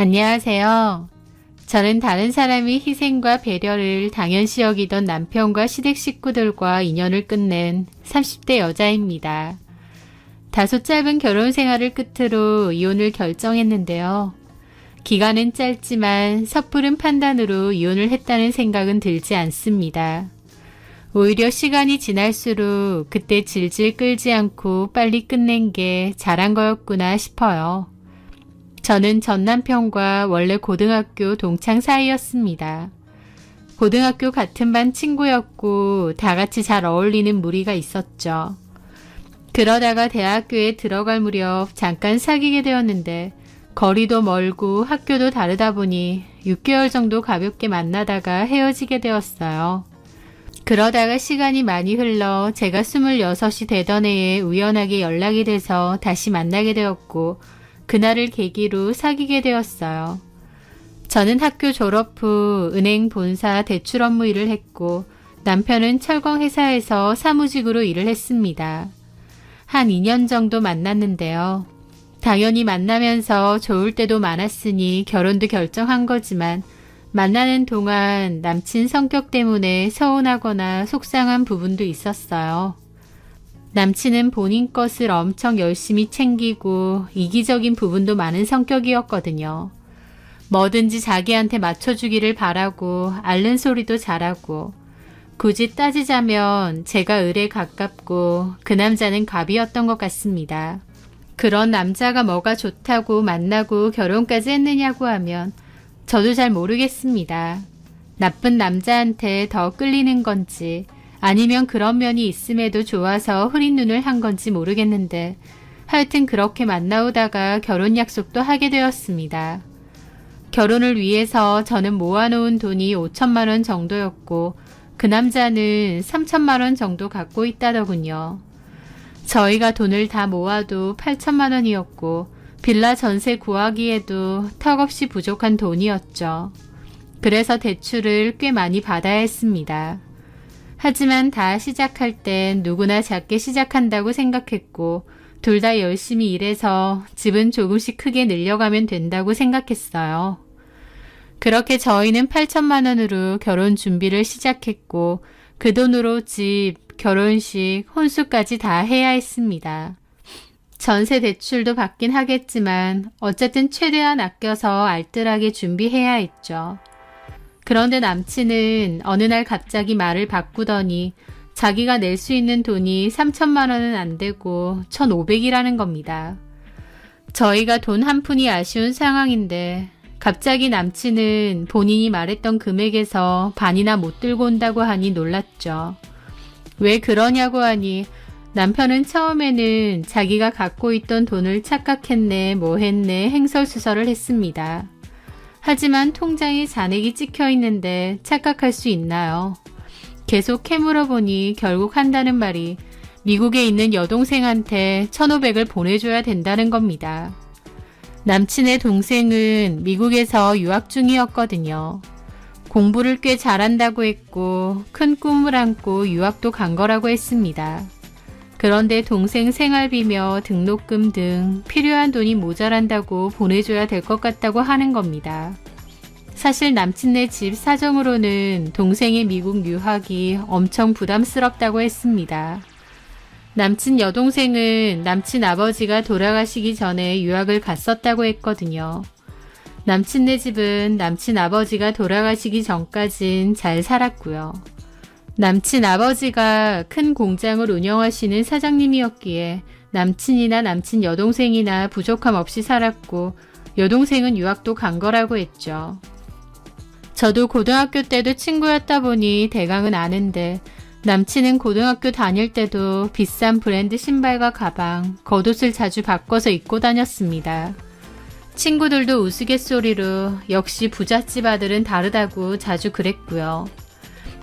안녕하세요. 저는 다른 사람의 희생과 배려를 당연시 여기던 남편과 시댁 식구들과 인연을 끝낸 30대 여자입니다. 다소 짧은 결혼 생활을 끝으로 이혼을 결정했는데요. 기간은 짧지만 섣부른 판단으로 이혼을 했다는 생각은 들지 않습니다. 오히려 시간이 지날수록 그때 질질 끌지 않고 빨리 끝낸 게 잘한 거였구나 싶어요. 저는 전 남편과 원래 고등학교 동창 사이였습니다. 고등학교 같은 반 친구였고 다 같이 잘 어울리는 무리가 있었죠. 그러다가 대학교에 들어갈 무렵 잠깐 사귀게 되었는데 거리도 멀고 학교도 다르다 보니 6개월 정도 가볍게 만나다가 헤어지게 되었어요. 그러다가 시간이 많이 흘러 제가 26이 되던 해에 우연하게 연락이 돼서 다시 만나게 되었고 그날을 계기로 사귀게 되었어요. 저는 학교 졸업 후 은행 본사 대출 업무 일을 했고 남편은 철강 회사에서 사무직으로 일을 했습니다. 한 2년 정도 만났는데요. 당연히 만나면서 좋을 때도 많았으니 결혼도 결정한 거지만 만나는 동안 남친 성격 때문에 서운하거나 속상한 부분도 있었어요. 남친은 본인 것을 엄청 열심히 챙기고 이기적인 부분도 많은 성격이었거든요. 뭐든지 자기한테 맞춰주기를 바라고 앓는 소리도 잘하고 굳이 따지자면 제가 을에 가깝고 그 남자는 갑이었던 것 같습니다. 그런 남자가 뭐가 좋다고 만나고 결혼까지 했느냐고 하면 저도 잘 모르겠습니다. 나쁜 남자한테 더 끌리는 건지 아니면 그런 면이 있음에도 좋아서 흐린 눈을 한 건지 모르겠는데 하여튼 그렇게 만나오다가 결혼 약속도 하게 되었습니다. 결혼을 위해서 저는 모아놓은 돈이 5천만 원 정도였고 그 남자는 3천만 원 정도 갖고 있다더군요. 저희가 돈을 다 모아도 8천만 원이었고 빌라 전세 구하기에도 턱없이 부족한 돈이었죠. 그래서 대출을 꽤 많이 받아야 했습니다. 하지만 다 시작할 땐 누구나 작게 시작한다고 생각했고 둘 다 열심히 일해서 집은 조금씩 크게 늘려가면 된다고 생각했어요. 그렇게 저희는 8천만 원으로 결혼 준비를 시작했고 그 돈으로 집, 결혼식, 혼수까지 다 해야 했습니다. 전세 대출도 받긴 하겠지만 어쨌든 최대한 아껴서 알뜰하게 준비해야 했죠. 그런데 남친은 어느 날 갑자기 말을 바꾸더니 자기가 낼 수 있는 돈이 3천만 원은 안 되고 1,500이라는 겁니다. 저희가 돈 한 푼이 아쉬운 상황인데 갑자기 남친은 본인이 말했던 금액에서 반이나 못 들고 온다고 하니 놀랐죠. 왜 그러냐고 하니 남편은 처음에는 자기가 갖고 있던 돈을 착각했네 뭐 했네 행설수설을 했습니다. 하지만 통장에 잔액이 찍혀 있는데 착각할 수 있나요? 계속 캐물어보니 결국 한다는 말이 미국에 있는 여동생한테 1,500을 보내줘야 된다는 겁니다. 남친의 동생은 미국에서 유학 중이었거든요. 공부를 꽤 잘한다고 했고 큰 꿈을 안고 유학도 간 거라고 했습니다. 그런데 동생 생활비며 등록금 등 필요한 돈이 모자란다고 보내줘야 될 것 같다고 하는 겁니다. 사실 남친네 집 사정으로는 동생의 미국 유학이 엄청 부담스럽다고 했습니다. 남친 여동생은 남친 아버지가 돌아가시기 전에 유학을 갔었다고 했거든요. 남친네 집은 남친 아버지가 돌아가시기 전까진 잘 살았고요. 남친 아버지가 큰 공장을 운영하시는 사장님이었기에 남친이나 남친 여동생이나 부족함 없이 살았고 여동생은 유학도 간 거라고 했죠. 저도 고등학교 때도 친구였다 보니 대강은 아는데 남친은 고등학교 다닐 때도 비싼 브랜드 신발과 가방, 겉옷을 자주 바꿔서 입고 다녔습니다. 친구들도 우스갯소리로 역시 부잣집 아들은 다르다고 자주 그랬고요.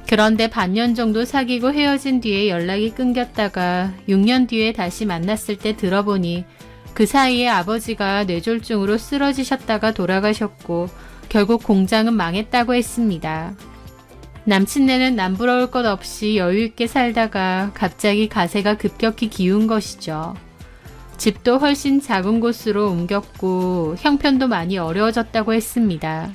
그런데 반년 정도 사귀고 헤어진 뒤에 연락이 끊겼다가 6년 뒤에 다시 만났을 때 들어보니 그 사이에 아버지가 뇌졸중으로 쓰러지셨다가 돌아가셨고 결국 공장은 망했다고 했습니다. 남친네는 남부러울 것 없이 여유있게 살다가 갑자기 가세가 급격히 기운 것이죠. 집도 훨씬 작은 곳으로 옮겼고 형편도 많이 어려워졌다고 했습니다.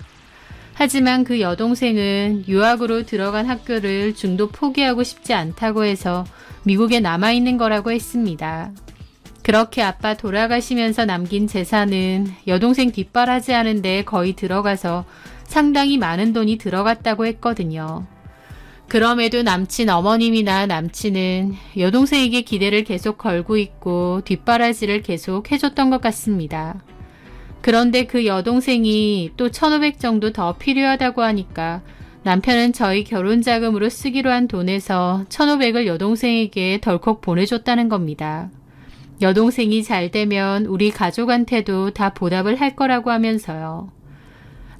하지만 그 여동생은 유학으로 들어간 학교를 중도 포기하고 싶지 않다고 해서 미국에 남아있는 거라고 했습니다. 그렇게 아빠 돌아가시면서 남긴 재산은 여동생 뒷바라지 하는데 거의 들어가서 상당히 많은 돈이 들어갔다고 했거든요. 그럼에도 남친 어머님이나 남친은 여동생에게 기대를 계속 걸고 있고 뒷바라지를 계속 해줬던 것 같습니다. 그런데 그 여동생이 또 1,500 정도 더 필요하다고 하니까 남편은 저희 결혼 자금으로 쓰기로 한 돈에서 1,500을 여동생에게 덜컥 보내줬다는 겁니다. 여동생이 잘 되면 우리 가족한테도 다 보답을 할 거라고 하면서요.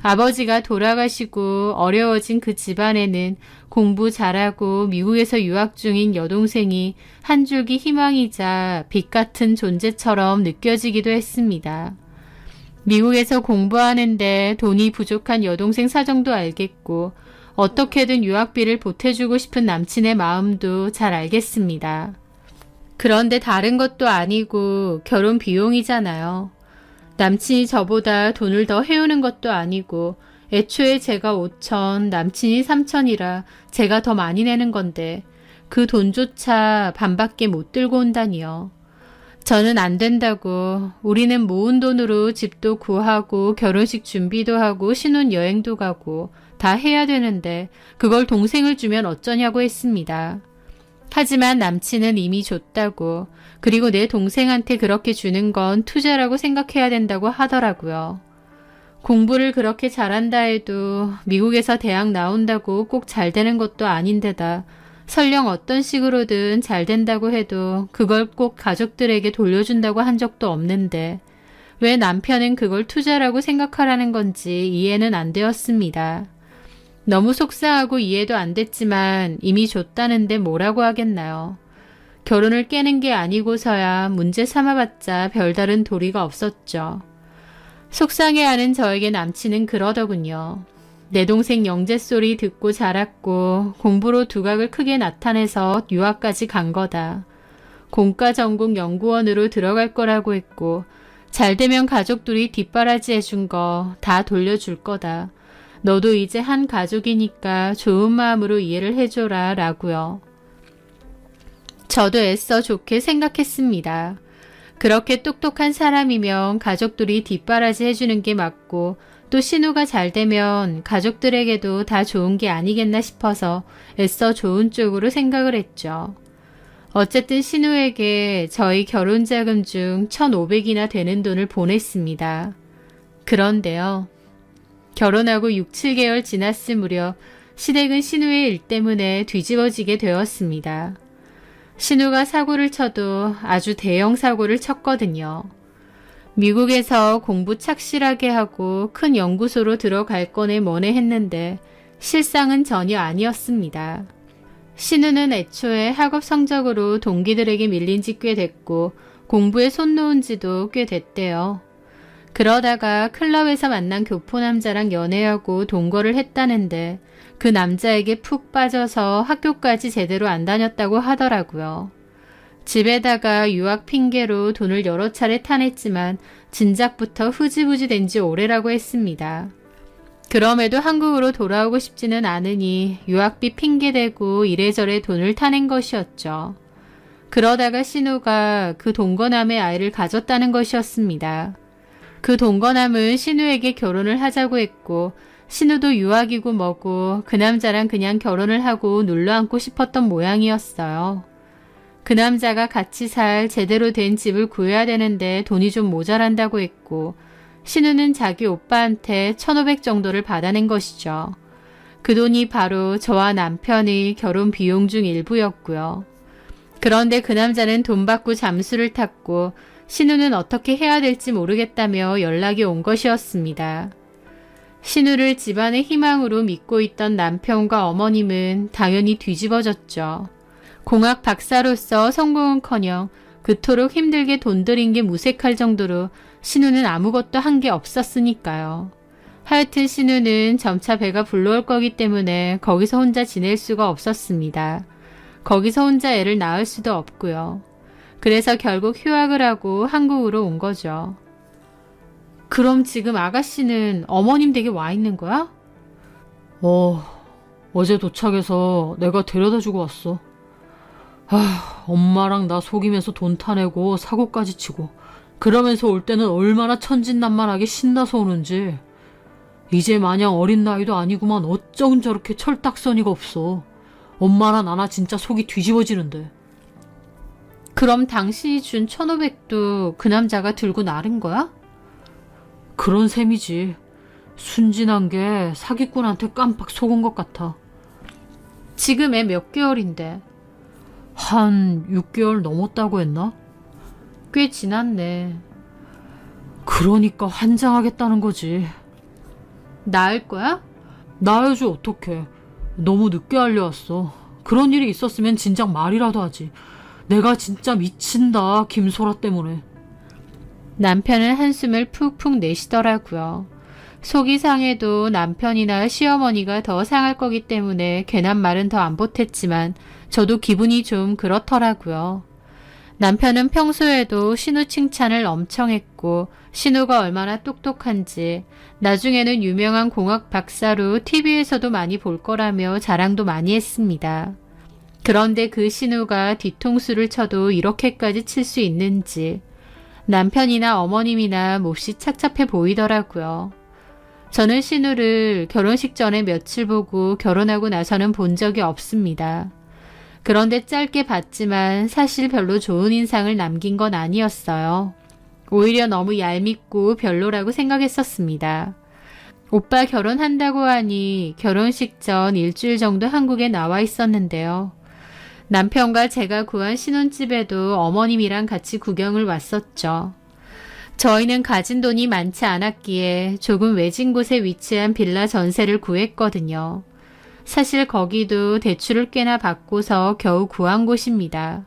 아버지가 돌아가시고 어려워진 그 집안에는 공부 잘하고 미국에서 유학 중인 여동생이 한 줄기 희망이자 빛 같은 존재처럼 느껴지기도 했습니다. 미국에서 공부하는데 돈이 부족한 여동생 사정도 알겠고 어떻게든 유학비를 보태주고 싶은 남친의 마음도 잘 알겠습니다. 그런데 다른 것도 아니고 결혼 비용이잖아요. 남친이 저보다 돈을 더 해오는 것도 아니고 애초에 제가 5천, 남친이 3천이라 제가 더 많이 내는 건데 그 돈조차 반밖에 못 들고 온다니요. 저는 안 된다고, 우리는 모은 돈으로 집도 구하고 결혼식 준비도 하고 신혼여행도 가고 다 해야 되는데 그걸 동생을 주면 어쩌냐고 했습니다. 하지만 남친은 이미 줬다고, 그리고 내 동생한테 그렇게 주는 건 투자라고 생각해야 된다고 하더라고요. 공부를 그렇게 잘한다 해도 미국에서 대학 나온다고 꼭 잘 되는 것도 아닌데다 설령 어떤 식으로든 잘 된다고 해도 그걸 꼭 가족들에게 돌려준다고 한 적도 없는데 왜 남편은 그걸 투자라고 생각하라는 건지 이해는 안 되었습니다. 너무 속상하고 이해도 안 됐지만 이미 줬다는데 뭐라고 하겠나요. 결혼을 깨는 게 아니고서야 문제 삼아봤자 별다른 도리가 없었죠. 속상해하는 저에게 남친은 그러더군요. 내 동생 영재 소리 듣고 자랐고 공부로 두각을 크게 나타내서 유학까지 간 거다. 공과 전공 연구원으로 들어갈 거라고 했고 잘 되면 가족들이 뒷바라지 해준 거 다 돌려줄 거다. 너도 이제 한 가족이니까 좋은 마음으로 이해를 해줘라 라고요. 저도 애써 좋게 생각했습니다. 그렇게 똑똑한 사람이면 가족들이 뒷바라지 해주는 게 맞고 또 신우가 잘 되면 가족들에게도 다 좋은 게 아니겠나 싶어서 애써 좋은 쪽으로 생각을 했죠. 어쨌든 신우에게 저희 결혼자금 중 1,500이나 되는 돈을 보냈습니다. 그런데요. 결혼하고 6, 7개월 지났을 무렵 시댁은 신우의 일 때문에 뒤집어지게 되었습니다. 신우가 사고를 쳐도 아주 대형 사고를 쳤거든요. 미국에서 공부 착실하게 하고 큰 연구소로 들어갈 거네 뭐네 했는데 실상은 전혀 아니었습니다. 신우는 애초에 학업 성적으로 동기들에게 밀린 지 꽤 됐고 공부에 손 놓은 지도 꽤 됐대요. 그러다가 클럽에서 만난 교포남자랑 연애하고 동거를 했다는데 그 남자에게 푹 빠져서 학교까지 제대로 안 다녔다고 하더라고요. 집에다가 유학 핑계로 돈을 여러 차례 타냈지만 진작부터 흐지부지 된 지 오래라고 했습니다. 그럼에도 한국으로 돌아오고 싶지는 않으니 유학비 핑계대고 이래저래 돈을 타낸 것이었죠. 그러다가 신우가 그 동거남의 아이를 가졌다는 것이었습니다. 그 동거남은 신우에게 결혼을 하자고 했고 신우도 유학이고 뭐고 그 남자랑 그냥 결혼을 하고 눌러앉고 싶었던 모양이었어요. 그 남자가 같이 살 제대로 된 집을 구해야 되는데 돈이 좀 모자란다고 했고 신우는 자기 오빠한테 1,500 정도를 받아낸 것이죠. 그 돈이 바로 저와 남편의 결혼 비용 중 일부였고요. 그런데 그 남자는 돈 받고 잠수를 탔고 신우는 어떻게 해야 될지 모르겠다며 연락이 온 것이었습니다. 신우를 집안의 희망으로 믿고 있던 남편과 어머님은 당연히 뒤집어졌죠. 공학 박사로서 성공은커녕 그토록 힘들게 돈 들인 게 무색할 정도로 신우는 아무것도 한 게 없었으니까요. 하여튼 신우는 점차 배가 불러올 거기 때문에 거기서 혼자 지낼 수가 없었습니다. 거기서 혼자 애를 낳을 수도 없고요. 그래서 결국 휴학을 하고 한국으로 온 거죠. 그럼 지금 아가씨는 어머님 댁에 와 있는 거야? 어제 도착해서 내가 데려다주고 왔어. 엄마랑 나 속이면서 돈 타내고 사고까지 치고 그러면서 올 때는 얼마나 천진난만하게 신나서 오는지. 이제 마냥 어린 나이도 아니구만 어쩜 저렇게 철딱서니가 없어. 엄마나 나나 진짜 속이 뒤집어지는데. 그럼 당신이 준 1,500도 그 남자가 들고 나른 거야? 그런 셈이지. 순진한 게 사기꾼한테 깜빡 속은 것 같아. 지금 애 몇 개월인데? 한 6개월 넘었다고 했나? 꽤 지났네. 그러니까 환장하겠다는 거지. 나을 거야? 나야지 어떡해. 너무 늦게 알려왔어. 그런 일이 있었으면 진작 말이라도 하지. 내가 진짜 미친다, 김소라 때문에. 남편은 한숨을 푹푹 내쉬더라고요. 속이 상해도 남편이나 시어머니가 더 상할 거기 때문에 괜한 말은 더 안 보탰지만 저도 기분이 좀 그렇더라고요. 남편은 평소에도 신우 칭찬을 엄청 했고 신우가 얼마나 똑똑한지 나중에는 유명한 공학 박사로 TV에서도 많이 볼 거라며 자랑도 많이 했습니다. 그런데 그 신우가 뒤통수를 쳐도 이렇게까지 칠 수 있는지 남편이나 어머님이나 몹시 착잡해 보이더라고요. 저는 신우를 결혼식 전에 며칠 보고 결혼하고 나서는 본 적이 없습니다. 그런데 짧게 봤지만 사실 별로 좋은 인상을 남긴 건 아니었어요. 오히려 너무 얄밉고 별로라고 생각했었습니다. 오빠 결혼한다고 하니 결혼식 전 일주일 정도 한국에 나와 있었는데요. 남편과 제가 구한 신혼집에도 어머님이랑 같이 구경을 왔었죠. 저희는 가진 돈이 많지 않았기에 조금 외진 곳에 위치한 빌라 전세를 구했거든요. 사실 거기도 대출을 꽤나 받고서 겨우 구한 곳입니다.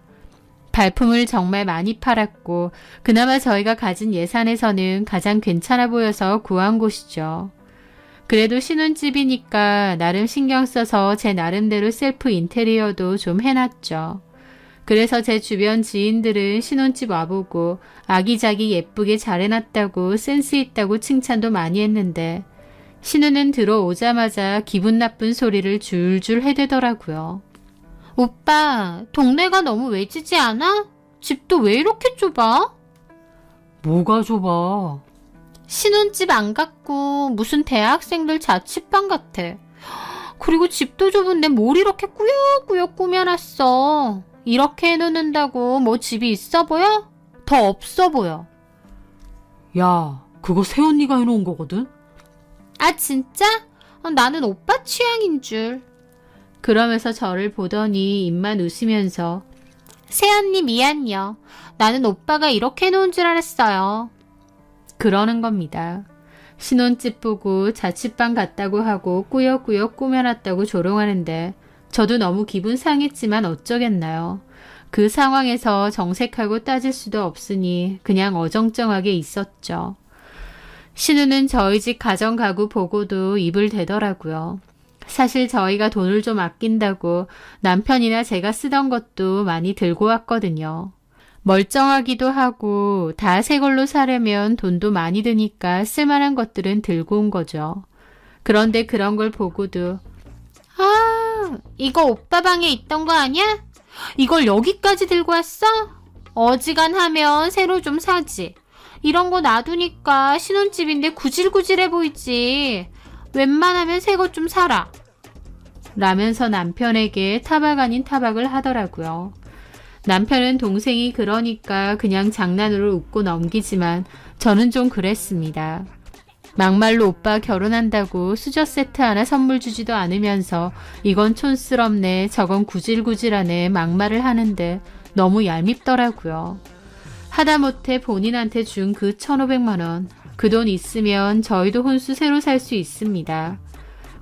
발품을 정말 많이 팔았고 그나마 저희가 가진 예산에서는 가장 괜찮아 보여서 구한 곳이죠. 그래도 신혼집이니까 나름 신경 써서 제 나름대로 셀프 인테리어도 좀 해놨죠. 그래서 제 주변 지인들은 신혼집 와보고 아기자기 예쁘게 잘 해놨다고 센스 있다고 칭찬도 많이 했는데 신우는 들어오자마자 기분 나쁜 소리를 줄줄 해대더라고요. 오빠, 동네가 너무 외지지 않아? 집도 왜 이렇게 좁아? 뭐가 좁아? 신혼집 안 갔고 무슨 대학생들 자취방 같아. 그리고 집도 좁은데 뭘 이렇게 꾸역꾸역 꾸며놨어. 이렇게 해놓는다고 뭐 집이 있어 보여? 더 없어 보여. 야, 그거 새언니가 해놓은 거거든? 아 진짜? 나는 오빠 취향인 줄. 그러면서 저를 보더니 입만 웃으면서 새언니 미안요. 나는 오빠가 이렇게 해놓은 줄 알았어요. 그러는 겁니다. 신혼집 보고 자취방 갔다고 하고 꾸역꾸역 꾸며놨다고 조롱하는데 저도 너무 기분 상했지만 어쩌겠나요. 그 상황에서 정색하고 따질 수도 없으니 그냥 어정쩡하게 있었죠. 신우는 저희 집 가정가구 보고도 입을 대더라고요. 사실 저희가 돈을 좀 아낀다고 남편이나 제가 쓰던 것도 많이 들고 왔거든요. 멀쩡하기도 하고 다 새 걸로 사려면 돈도 많이 드니까 쓸만한 것들은 들고 온 거죠. 그런데 그런 걸 보고도 이거 오빠 방에 있던 거 아니야? 이걸 여기까지 들고 왔어? 어지간하면 새로 좀 사지. 이런 거 놔두니까 신혼집인데 구질구질해 보이지. 웬만하면 새 것 좀 사라. 라면서 남편에게 타박 아닌 타박을 하더라고요. 남편은 동생이 그러니까 그냥 장난으로 웃고 넘기지만 저는 좀 그랬습니다. 막말로 오빠 결혼한다고 수저 세트 하나 선물 주지도 않으면서 이건 촌스럽네 저건 구질구질하네 막말을 하는데 너무 얄밉더라고요. 하다못해 본인한테 준 그 1,500만 원, 그 돈 있으면 저희도 혼수 새로 살 수 있습니다.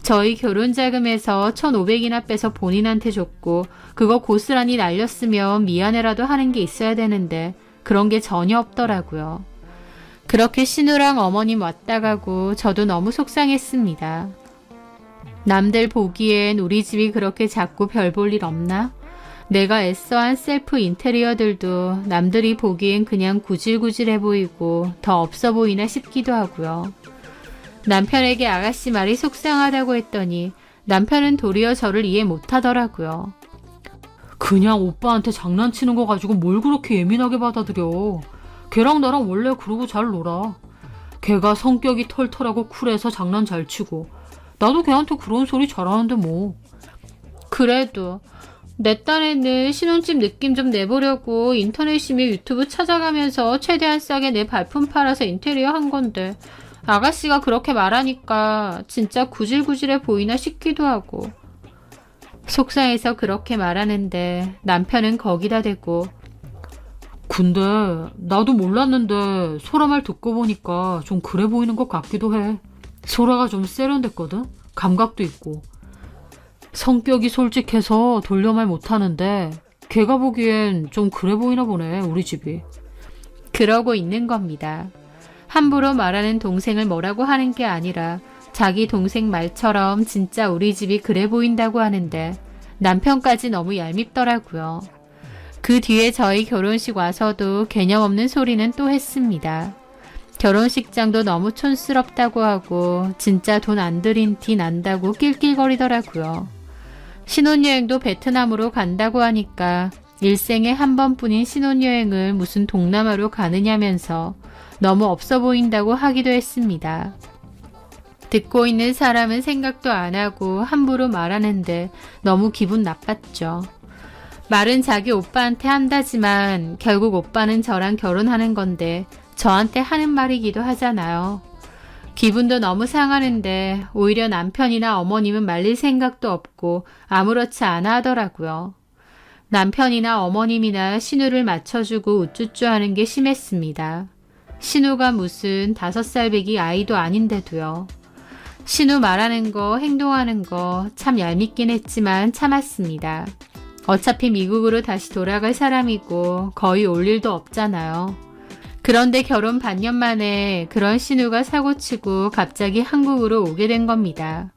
저희 결혼자금에서 1,500이나 빼서 본인한테 줬고 그거 고스란히 날렸으면 미안해라도 하는 게 있어야 되는데 그런 게 전혀 없더라고요. 그렇게 신우랑 어머님 왔다 가고 저도 너무 속상했습니다. 남들 보기엔 우리 집이 그렇게 작고 별 볼 일 없나? 내가 애써한 셀프 인테리어들도 남들이 보기엔 그냥 구질구질해 보이고 더 없어 보이나 싶기도 하고요. 남편에게 아가씨 말이 속상하다고 했더니 남편은 도리어 저를 이해 못하더라고요. 그냥 오빠한테 장난치는 거 가지고 뭘 그렇게 예민하게 받아들여. 걔랑 나랑 원래 그러고 잘 놀아. 걔가 성격이 털털하고 쿨해서 장난 잘 치고 나도 걔한테 그런 소리 잘하는데 뭐. 그래도 내 딴에는 신혼집 느낌 좀 내보려고 인터넷이며 유튜브 찾아가면서 최대한 싸게 내 발품 팔아서 인테리어 한 건데 아가씨가 그렇게 말하니까 진짜 구질구질해 보이나 싶기도 하고. 속상해서 그렇게 말하는데 남편은 거기다 대고 근데 나도 몰랐는데 소라 말 듣고 보니까 좀 그래 보이는 것 같기도 해. 소라가 좀 세련됐거든? 감각도 있고. 성격이 솔직해서 돌려말 못하는데 걔가 보기엔 좀 그래 보이나 보네, 우리 집이. 그러고 있는 겁니다. 함부로 말하는 동생을 뭐라고 하는 게 아니라 자기 동생 말처럼 진짜 우리 집이 그래 보인다고 하는데 남편까지 너무 얄밉더라고요. 그 뒤에 저희 결혼식 와서도 개념 없는 소리는 또 했습니다. 결혼식장도 너무 촌스럽다고 하고 진짜 돈 안 들인 티 난다고 낄낄거리더라고요. 신혼여행도 베트남으로 간다고 하니까 일생에 한 번뿐인 신혼여행을 무슨 동남아로 가느냐면서 너무 없어 보인다고 하기도 했습니다. 듣고 있는 사람은 생각도 안 하고 함부로 말하는데 너무 기분 나빴죠. 말은 자기 오빠한테 한다지만 결국 오빠는 저랑 결혼하는 건데 저한테 하는 말이기도 하잖아요. 기분도 너무 상하는데 오히려 남편이나 어머님은 말릴 생각도 없고 아무렇지 않아 하더라고요. 남편이나 어머님이나 신우를 맞춰주고 우쭈쭈 하는 게 심했습니다. 신우가 무슨 5살 배기 아이도 아닌데도요. 신우 말하는 거, 행동하는 거 참 얄밉긴 했지만 참았습니다. 어차피 미국으로 다시 돌아갈 사람이고 거의 올 일도 없잖아요. 그런데 결혼 반년 만에 그런 신우가 사고치고 갑자기 한국으로 오게 된 겁니다.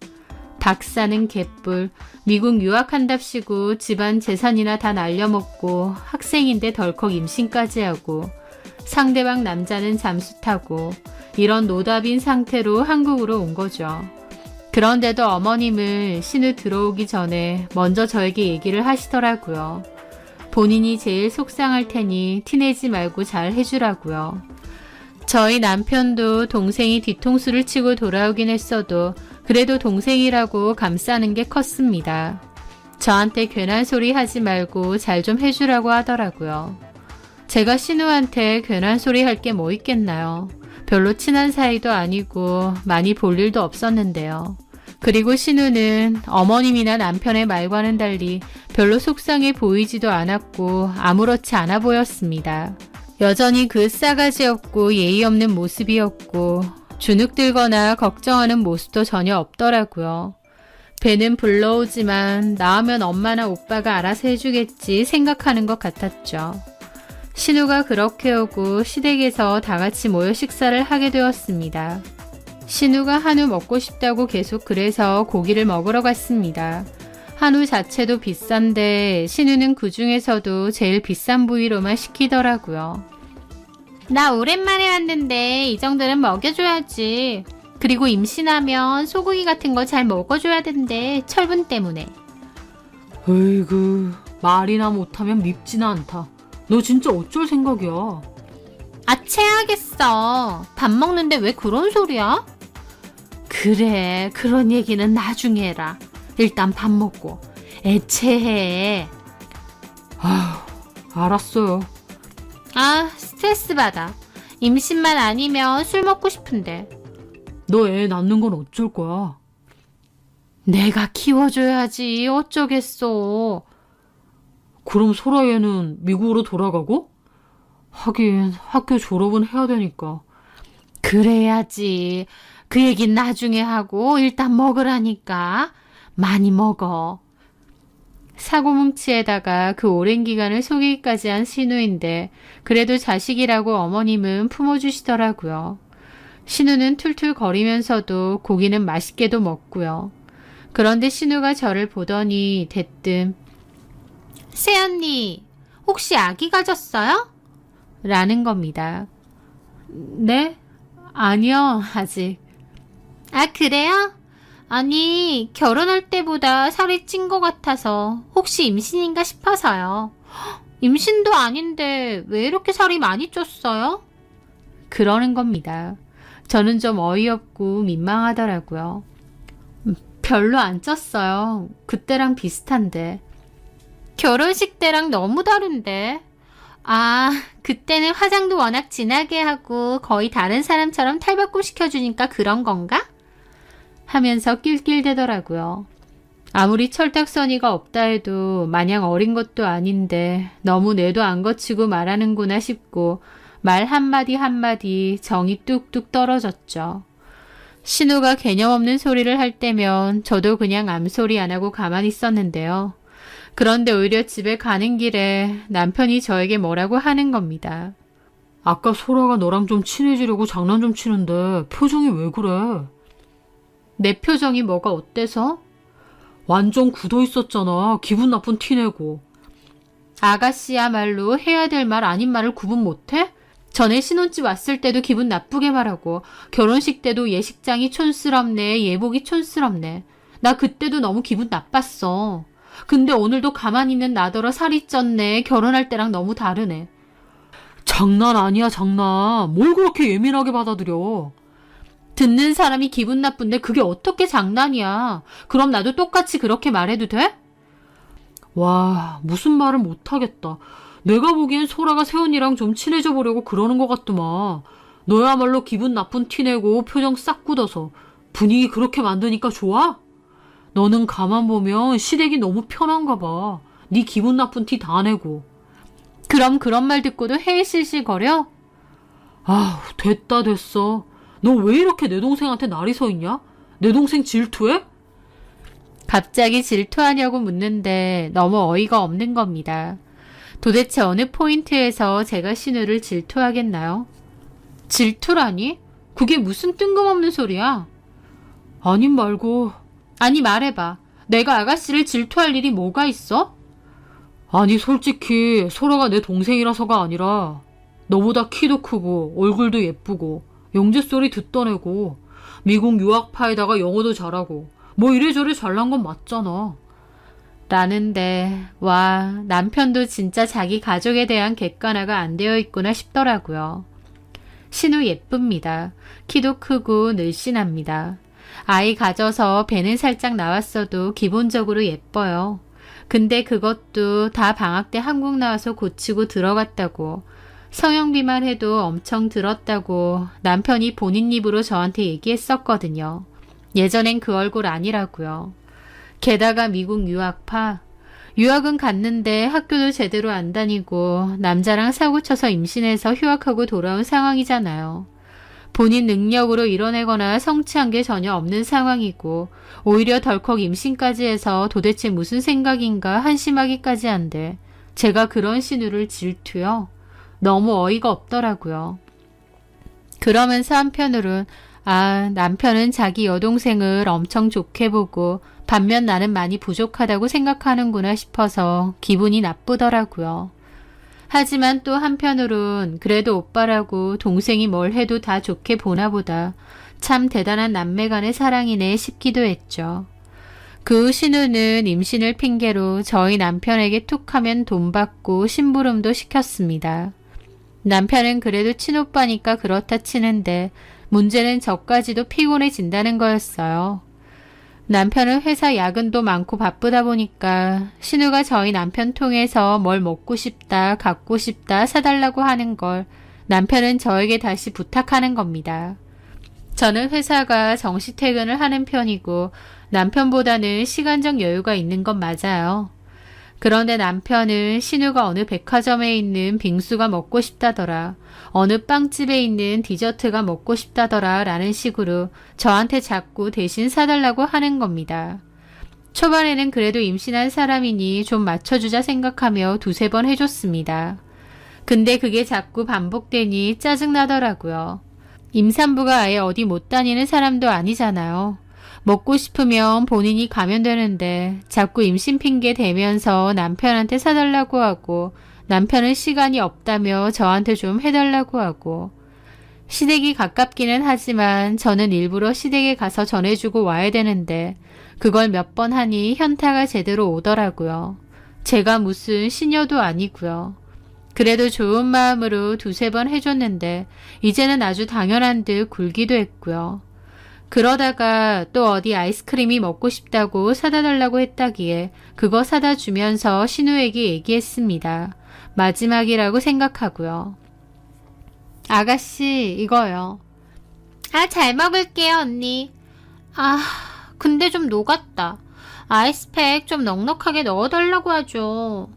박사는 개뿔, 미국 유학한답시고 집안 재산이나 다 날려먹고 학생인데 덜컥 임신까지 하고 상대방 남자는 잠수 타고 이런 노답인 상태로 한국으로 온 거죠. 그런데도 어머님은 신우 들어오기 전에 먼저 저에게 얘기를 하시더라고요. 본인이 제일 속상할 테니 티내지 말고 잘 해주라고요. 저희 남편도 동생이 뒤통수를 치고 돌아오긴 했어도 그래도 동생이라고 감싸는 게 컸습니다. 저한테 괜한 소리 하지 말고 잘 좀 해주라고 하더라고요. 제가 신우한테 괜한 소리 할 게 뭐 있겠나요? 별로 친한 사이도 아니고 많이 볼 일도 없었는데요. 그리고 신우는 어머님이나 남편의 말과는 달리 별로 속상해 보이지도 않았고 아무렇지 않아 보였습니다. 여전히 그 싸가지 없고 예의 없는 모습이었고 주눅들거나 걱정하는 모습도 전혀 없더라고요. 배는 불러오지만 나오면 엄마나 오빠가 알아서 해주겠지 생각하는 것 같았죠. 신우가 그렇게 오고 시댁에서 다 같이 모여 식사를 하게 되었습니다. 신우가 한우 먹고 싶다고 계속 그래서 고기를 먹으러 갔습니다. 한우 자체도 비싼데 신우는 그 중에서도 제일 비싼 부위로만 시키더라고요. 나 오랜만에 왔는데 이 정도는 먹여줘야지. 그리고 임신하면 소고기 같은 거 잘 먹어줘야 된대. 철분 때문에. 에이구, 말이나 못하면 밉지는 않다. 너 진짜 어쩔 생각이야? 아, 체하겠어. 밥 먹는데 왜 그런 소리야? 그래, 그런 얘기는 나중에 해라. 일단 밥 먹고 애체해. 알았어요. 아, 스트레스 받아. 임신만 아니면 술 먹고 싶은데. 너 애 낳는 건 어쩔 거야? 내가 키워줘야지. 어쩌겠어. 그럼 소라 얘는 미국으로 돌아가고? 하긴 학교 졸업은 해야 되니까. 그래야지. 그 얘긴 나중에 하고 일단 먹으라니까. 많이 먹어. 사고뭉치에다가 그 오랜 기간을 속이기까지 한 신우인데 그래도 자식이라고 어머님은 품어주시더라고요. 신우는 툴툴 거리면서도 고기는 맛있게도 먹고요. 그런데 신우가 저를 보더니 대뜸 새언니, 혹시 아기 가졌어요? 라는 겁니다. 네? 아니요, 아직. 아, 그래요? 아니, 결혼할 때보다 살이 찐 것 같아서 혹시 임신인가 싶어서요. 임신도 아닌데 왜 이렇게 살이 많이 쪘어요? 그러는 겁니다. 저는 좀 어이없고 민망하더라고요. 별로 안 쪘어요. 그때랑 비슷한데. 결혼식 때랑 너무 다른데. 아, 그때는 화장도 워낙 진하게 하고 거의 다른 사람처럼 탈바꿈 시켜주니까 그런 건가? 하면서 낄낄대더라고요. 아무리 철딱서니가 없다 해도 마냥 어린 것도 아닌데 너무 뇌도 안 거치고 말하는구나 싶고 말 한마디 한마디 정이 뚝뚝 떨어졌죠. 신우가 개념 없는 소리를 할 때면 저도 그냥 암소리 안 하고 가만히 있었는데요. 그런데 오히려 집에 가는 길에 남편이 저에게 뭐라고 하는 겁니다. 아까 소라가 너랑 좀 친해지려고 장난 좀 치는데 표정이 왜 그래? 내 표정이 뭐가 어때서? 완전 굳어 있었잖아. 기분 나쁜 티 내고. 아가씨야말로 해야 될 말 아닌 말을 구분 못해? 전에 신혼집 왔을 때도 기분 나쁘게 말하고 결혼식 때도 예식장이 촌스럽네, 예복이 촌스럽네. 나 그때도 너무 기분 나빴어. 근데 오늘도 가만히 있는 나더러 살이 쪘네. 결혼할 때랑 너무 다르네. 장난 아니야, 장난. 뭘 그렇게 예민하게 받아들여. 듣는 사람이 기분 나쁜데 그게 어떻게 장난이야. 그럼 나도 똑같이 그렇게 말해도 돼? 와, 무슨 말을 못하겠다. 내가 보기엔 소라가 세훈이랑 좀 친해져 보려고 그러는 것 같더만. 너야말로 기분 나쁜 티 내고 표정 싹 굳어서 분위기 그렇게 만드니까 좋아? 너는 가만 보면 시댁이 너무 편한가 봐. 네 기분 나쁜 티 다 내고. 그럼 그런 말 듣고도 헤이실실거려? 아우, 됐다 됐어. 너 왜 이렇게 내 동생한테 날이 서 있냐? 내 동생 질투해? 갑자기 질투하냐고 묻는데 너무 어이가 없는 겁니다. 도대체 어느 포인트에서 제가 신우를 질투하겠나요? 질투라니? 그게 무슨 뜬금없는 소리야? 아님 말고. 아니 말해봐. 내가 아가씨를 질투할 일이 뭐가 있어? 아니 솔직히 소라가 내 동생이라서가 아니라 너보다 키도 크고 얼굴도 예쁘고 영재 소리 듣던 애고 미국 유학파에다가 영어도 잘하고 뭐 이래저래 잘난 건 맞잖아. 라는데 와, 남편도 진짜 자기 가족에 대한 객관화가 안 되어 있구나 싶더라고요. 신우 예쁩니다. 키도 크고 늘씬합니다. 아이 가져서 배는 살짝 나왔어도 기본적으로 예뻐요. 근데 그것도 다 방학 때 한국 나와서 고치고 들어갔다고, 성형비만 해도 엄청 들었다고 남편이 본인 입으로 저한테 얘기했었거든요. 예전엔 그 얼굴 아니라고요. 게다가 미국 유학파. 유학은 갔는데 학교도 제대로 안 다니고 남자랑 사고쳐서 임신해서 휴학하고 돌아온 상황이잖아요. 본인 능력으로 이뤄내거나 성취한 게 전혀 없는 상황이고 오히려 덜컥 임신까지 해서 도대체 무슨 생각인가 한심하기까지 한데 제가 그런 신우를 질투요? 너무 어이가 없더라고요. 그러면서 한편으론 아, 남편은 자기 여동생을 엄청 좋게 보고 반면 나는 많이 부족하다고 생각하는구나 싶어서 기분이 나쁘더라고요. 하지만 또 한편으론 그래도 오빠라고 동생이 뭘 해도 다 좋게 보나 보다. 참 대단한 남매 간의 사랑이네 싶기도 했죠. 그 후 신우는 임신을 핑계로 저희 남편에게 툭 하면 돈 받고 심부름도 시켰습니다. 남편은 그래도 친오빠니까 그렇다 치는데 문제는 저까지도 피곤해진다는 거였어요. 남편은 회사 야근도 많고 바쁘다 보니까 신우가 저희 남편 통해서 뭘 먹고 싶다, 갖고 싶다, 사달라고 하는 걸 남편은 저에게 다시 부탁하는 겁니다. 저는 회사가 정시 퇴근을 하는 편이고 남편보다는 시간적 여유가 있는 건 맞아요. 그런데 남편은 신우가 어느 백화점에 있는 빙수가 먹고 싶다더라, 어느 빵집에 있는 디저트가 먹고 싶다더라 라는 식으로 저한테 자꾸 대신 사달라고 하는 겁니다. 초반에는 그래도 임신한 사람이니 좀 맞춰주자 생각하며 두세 번 해줬습니다. 근데 그게 자꾸 반복되니 짜증나더라고요. 임산부가 아예 어디 못 다니는 사람도 아니잖아요. 먹고 싶으면 본인이 가면 되는데 자꾸 임신 핑계 대면서 남편한테 사달라고 하고 남편은 시간이 없다며 저한테 좀 해달라고 하고 시댁이 가깝기는 하지만 저는 일부러 시댁에 가서 전해주고 와야 되는데 그걸 몇 번 하니 현타가 제대로 오더라고요. 제가 무슨 시녀도 아니고요. 그래도 좋은 마음으로 두세 번 해줬는데 이제는 아주 당연한 듯 굴기도 했고요. 그러다가 또 어디 아이스크림이 먹고 싶다고 사다 달라고 했다기에 그거 사다 주면서 신우에게 얘기했습니다. 마지막이라고 생각하고요. 아가씨, 이거요. 아, 잘 먹을게요, 언니. 아, 근데 좀 녹았다. 아이스팩 좀 넉넉하게 넣어달라고 하죠.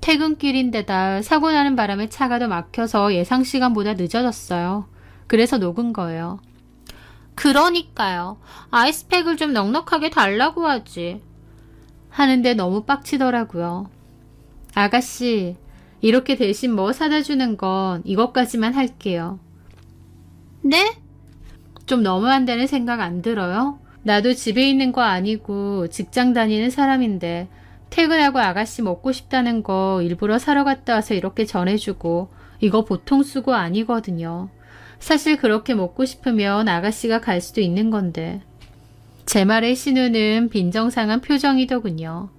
퇴근길인데다 사고 나는 바람에 차가 더 막혀서 예상 시간보다 늦어졌어요. 그래서 녹은 거예요. 그러니까요. 아이스팩을 좀 넉넉하게 달라고 하지. 하는데 너무 빡치더라고요. 아가씨, 이렇게 대신 뭐 사다 주는 건 이것까지만 할게요. 네? 좀 너무한다는 생각 안 들어요? 나도 집에 있는 거 아니고 직장 다니는 사람인데 퇴근하고 아가씨 먹고 싶다는 거 일부러 사러 갔다 와서 이렇게 전해주고 이거 보통 수고 아니거든요. 사실 그렇게 먹고 싶으면 아가씨가 갈 수도 있는 건데. 제 말에 신우는 빈정상한 표정이더군요.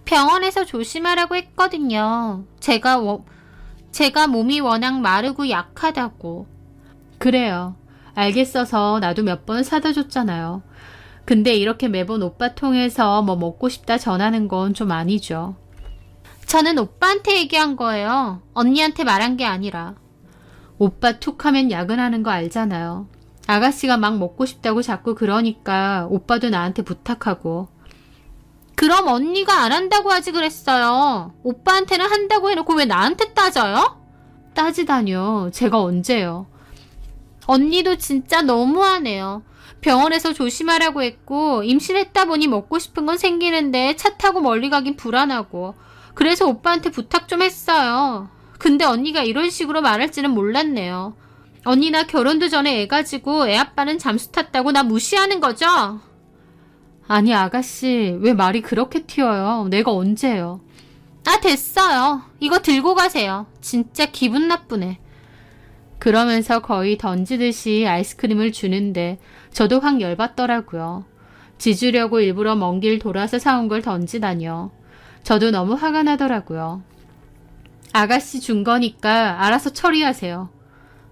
병원에서 조심하라고 했거든요. 제가 몸이 워낙 마르고 약하다고. 그래요. 알겠어서 나도 몇 번 사다 줬잖아요. 근데 이렇게 매번 오빠 통해서 뭐 먹고 싶다 전하는 건 좀 아니죠. 저는 오빠한테 얘기한 거예요. 언니한테 말한 게 아니라. 오빠 툭 하면 야근하는 거 알잖아요. 아가씨가 막 먹고 싶다고 자꾸 그러니까 오빠도 나한테 부탁하고. 그럼 언니가 안 한다고 하지 그랬어요. 오빠한테는 한다고 해놓고 왜 나한테 따져요? 따지다뇨. 제가 언제요. 언니도 진짜 너무하네요. 병원에서 조심하라고 했고 임신했다 보니 먹고 싶은 건 생기는데 차 타고 멀리 가긴 불안하고 그래서 오빠한테 부탁 좀 했어요. 근데 언니가 이런 식으로 말할지는 몰랐네요. 언니 나 결혼도 전에 애 가지고 애 아빠는 잠수 탔다고 나 무시하는 거죠? 아니 아가씨 왜 말이 그렇게 튀어요. 내가 언제요. 아 됐어요. 이거 들고 가세요. 진짜 기분 나쁘네. 그러면서 거의 던지듯이 아이스크림을 주는데 저도 확 열받더라고요. 지주려고 일부러 먼 길 돌아서 사온 걸 던지다뇨. 저도 너무 화가 나더라고요. 아가씨 준 거니까 알아서 처리하세요.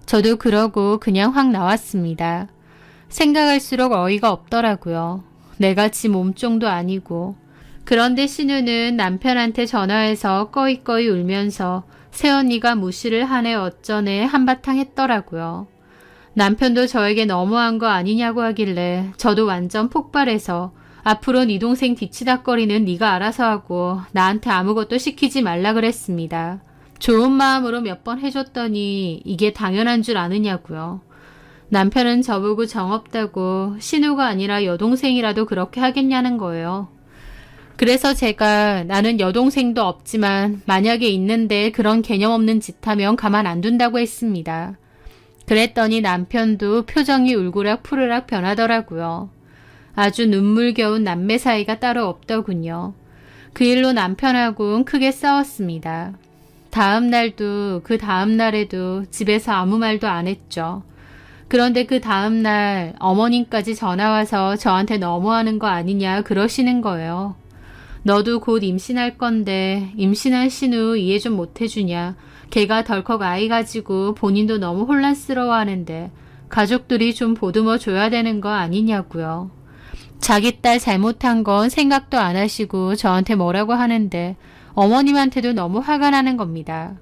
저도 그러고 그냥 확 나왔습니다. 생각할수록 어이가 없더라고요. 내가 지 몸종도 아니고. 그런데 신우는 남편한테 전화해서 꺼이꺼이 울면서 새언니가 무시를 하네 어쩌네 한바탕 했더라고요. 남편도 저에게 너무한 거 아니냐고 하길래 저도 완전 폭발해서 앞으로 네 동생 뒤치다꺼리는 네가 알아서 하고 나한테 아무것도 시키지 말라 그랬습니다. 좋은 마음으로 몇 번 해줬더니 이게 당연한 줄 아느냐고요. 남편은 저보고 정없다고 신우가 아니라 여동생이라도 그렇게 하겠냐는 거예요. 그래서 제가 나는 여동생도 없지만 만약에 있는데 그런 개념 없는 짓 하면 가만 안 둔다고 했습니다. 그랬더니 남편도 표정이 울그락 푸르락 변하더라고요. 아주 눈물겨운 남매 사이가 따로 없더군요. 그 일로 남편하고는 크게 싸웠습니다. 다음 날도 그 다음 날에도 집에서 아무 말도 안 했죠. 그런데 그 다음 날 어머님까지 전화와서 저한테 너무하는 거 아니냐 그러시는 거예요. 너도 곧 임신할 건데 임신한 신우 이해 좀 못해주냐. 걔가 덜컥 아이 가지고 본인도 너무 혼란스러워하는데 가족들이 좀 보듬어 줘야 되는 거 아니냐고요. 자기 딸 잘못한 건 생각도 안 하시고 저한테 뭐라고 하는데 어머님한테도 너무 화가 나는 겁니다.